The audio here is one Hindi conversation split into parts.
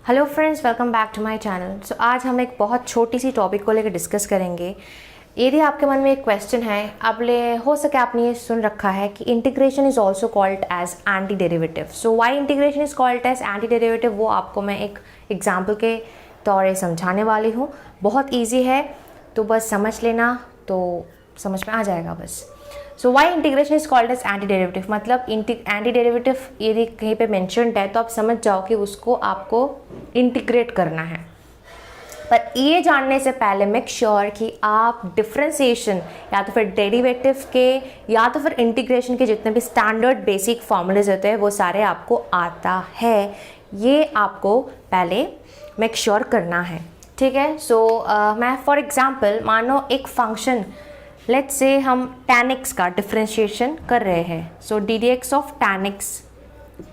Hello friends, welcome back to my channel. So आज हम एक बहुत छोटी सी टॉपिक को लेकर डिस्कस करेंगे। यदि आपके मन में एक क्वेश्चन है, हो सके आपने ये सुन रखा है कि integration is also called as anti derivative. So why integration is called as anti derivative, वो आपको मैं एक एग्जाम्पल के तौर पर समझाने वाली हूँ। बहुत ईजी है, तो बस समझ लेना तो समझ में आ जाएगा बस। So why integration is called as anti derivative, मतलब एंटी डेरिवेटिव यदि कहीं पे मेंशन्ड है तो आप समझ जाओ कि उसको आपको इंटीग्रेट करना है। पर ये जानने से पहले मेक श्योर कि आप डिफरेंशिएशन या तो फिर डेरिवेटिव के या तो फिर इंटीग्रेशन के जितने भी स्टैंडर्ड बेसिक फॉर्मूलेज होते हैं वो सारे आपको आता है। ये आपको पहले मेक श्योर करना है, ठीक है। मैं फॉर एग्जाम्पल मानो एक फंक्शन, लेट्स से हम tan x का डिफरेंशिएशन कर रहे हैं। So d d x of tan x,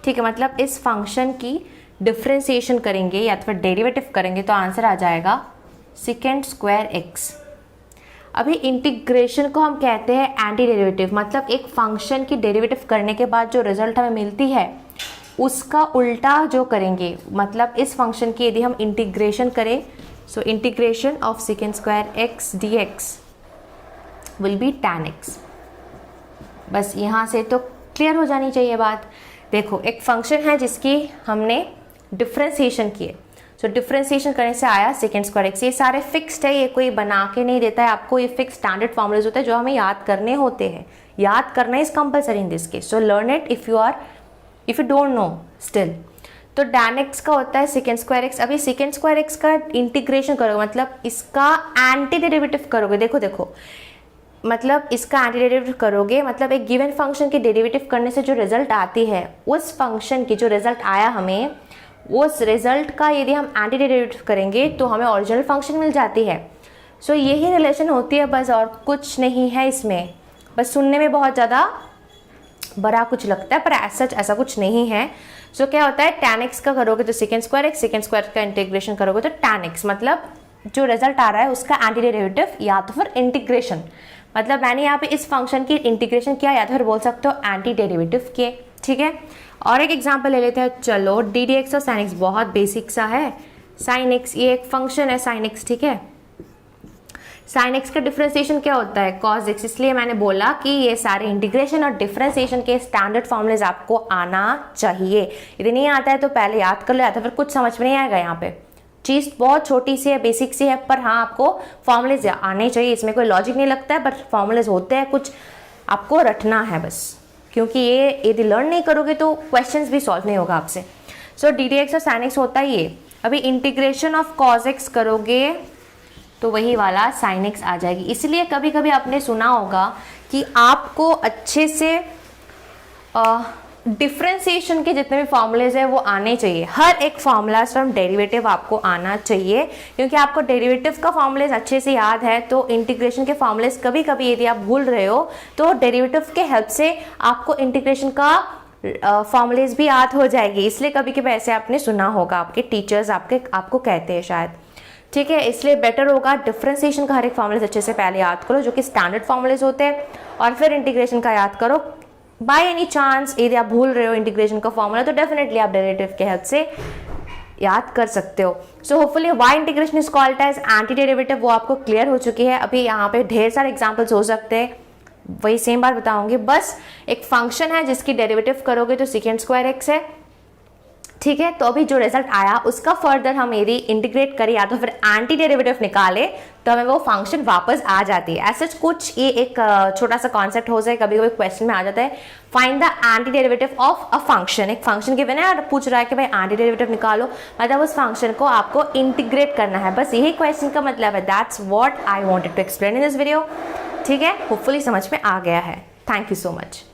ठीक है, मतलब इस फंक्शन की डिफरेंशिएशन करेंगे या तो फिर डेरिवेटिव करेंगे तो आंसर आ जाएगा सेकेंड स्क्वायर x। अभी इंटीग्रेशन को हम कहते हैं एंटी डेरिवेटिव, मतलब एक फंक्शन की डेरिवेटिव करने के बाद जो रिजल्ट हमें मिलती है उसका उल्टा जो करेंगे, मतलब इस फंक्शन की यदि हम इंटीग्रेशन करें, so integration of second square x D x will be tan x। बस यहाँ से तो क्लियर हो जानी चाहिए बात। देखो, एक फंक्शन है जिसकी हमने डिफरेंशिएशन किए, सो डिफरेंशिएशन करने से आया सेकेंड स्क्वायर x। ये सारे फिक्स्ड है, ये कोई बना के नहीं देता है आपको, ये फिक्स स्टैंडर्ड फॉर्मूलेज होते हैं जो हमें याद करने होते हैं। याद करना is compulsory in this case, so learn it if you don't know still. तो tan x का होता है सेकेंड स्क्वायर x। अभी सेकेंड स्क्वायर x का इंटीग्रेशन करोगे, मतलब इसका एंटी डेरिवेटिव करोगे। देखो, मतलब इसका एंटी डेरिवेटिव करोगे, मतलब एक गिवन फंक्शन के डेरिवेटिव करने से जो रिजल्ट आती है, उस फंक्शन की जो रिजल्ट आया हमें, उस रिजल्ट का यदि हम एंटी डेरिवेटिव करेंगे तो हमें ओरिजिनल फंक्शन मिल जाती है। सो यही रिलेशन होती है बस, और कुछ नहीं है इसमें। बस सुनने में बहुत ज़्यादा बड़ा कुछ लगता है पर ऐसा कुछ नहीं है। सो क्या होता है, tan x का करोगे तो second square x, second square का इंटीग्रेशन करोगे तो tan x, मतलब जो रिजल्ट आ रहा है उसका एंटी डेरिवेटिव या तो फिर इंटीग्रेशन। मतलब मैंने यहाँ पे इस फंक्शन की इंटीग्रेशन किया या तो फिर बोल सकते हो एंटी डेरिवेटिव किए, ठीक है। और एक एग्जांपल ले लेते हैं, चलो डी डी एक्स और साइन एक्स, बहुत बेसिक सा है। साइन एक्स, ये एक फंक्शन है साइन एक्स, ठीक है। साइन एक्स का डिफरेंशिएशन क्या होता है, कॉस एक्स। इसलिए मैंने बोला कि ये सारे इंटीग्रेशन और डिफरेंशिएशन के स्टैंडर्ड फॉर्मूलेज आपको आना चाहिए। यदि नहीं आता है तो पहले याद कर लो, या तो फिर कुछ समझ में नहीं आएगा। यहाँ पे चीज़ बहुत छोटी सी है, बेसिक सी है, पर हाँ आपको फॉर्मूलेज आने चाहिए। इसमें कोई लॉजिक नहीं लगता है, बट फॉर्मूलेज होते हैं, कुछ आपको रटना है बस, क्योंकि ये यदि लर्न नहीं करोगे तो क्वेश्चंस भी सॉल्व नहीं होगा आपसे। सो डी डी एक्स और साइन एक्स होता है ये। अभी इंटीग्रेशन ऑफ कॉस एक्स करोगे तो वही वाला साइन एक्स आ जाएगी। इसलिए कभी कभी आपने सुना होगा कि आपको अच्छे से डिफरेंशिएशन के जितने भी फॉर्मूलेज है वो आने चाहिए। हर एक फॉर्मूला फ्रॉम डेरिवेटिव आपको आना चाहिए, क्योंकि आपको डेरिवेटिव का फॉर्मूलेज अच्छे से याद है तो इंटीग्रेशन के फॉर्मूलेज कभी कभी यदि आप भूल रहे हो तो डेरिवेटिव के हेल्प से आपको इंटीग्रेशन का फॉर्मूलेज भी याद हो जाएगी। इसलिए कभी कभी ऐसे आपने सुना होगा, आपके टीचर्स आपको कहते हैं शायद, ठीक है। इसलिए बेटर होगा डिफरेंशिएशन का हर एक फॉर्मूलेज अच्छे से पहले याद करो, जो कि स्टैंडर्ड फॉर्मूलेज होते हैं, और फिर इंटीग्रेशन का याद करो। बाय एनी चांस यदि आप भूल रहे हो इंटीग्रेशन का फॉर्मूला तो डेफिनेटली आप डेरिवेटिव के हेल्प से याद कर सकते हो। So hopefully why integration is called as anti derivative वो आपको क्लियर हो चुकी है। अभी यहाँ पे ढेर सारे एग्जांपल्स हो सकते हैं, वही सेम बात बताऊंगी। बस एक फंक्शन है जिसकी डेरिवेटिव करोगे तो सेकेंड स्क्वायर एक्स है, ठीक है। तो अभी जो रिजल्ट आया उसका फर्दर हम यदि इंटीग्रेट करें या तो फिर एंटी डेरिवेटिव निकाले तो हमें वो फंक्शन वापस आ जाती है। ऐसा कुछ ये एक छोटा सा कॉन्सेप्ट हो जाए, कभी कभी क्वेश्चन में आ जाता है, find the anti derivative of a function. एक फंक्शन के बिना पूछ रहा है कि भाई एंटी डेरिवेटिव निकालो, मतलब उस फंक्शन को आपको इंटीग्रेट करना है। बस यही क्वेश्चन का मतलब है। That's what I wanted to explain in this video, ठीक है। होपफुली समझ में आ गया है। Thank you so much.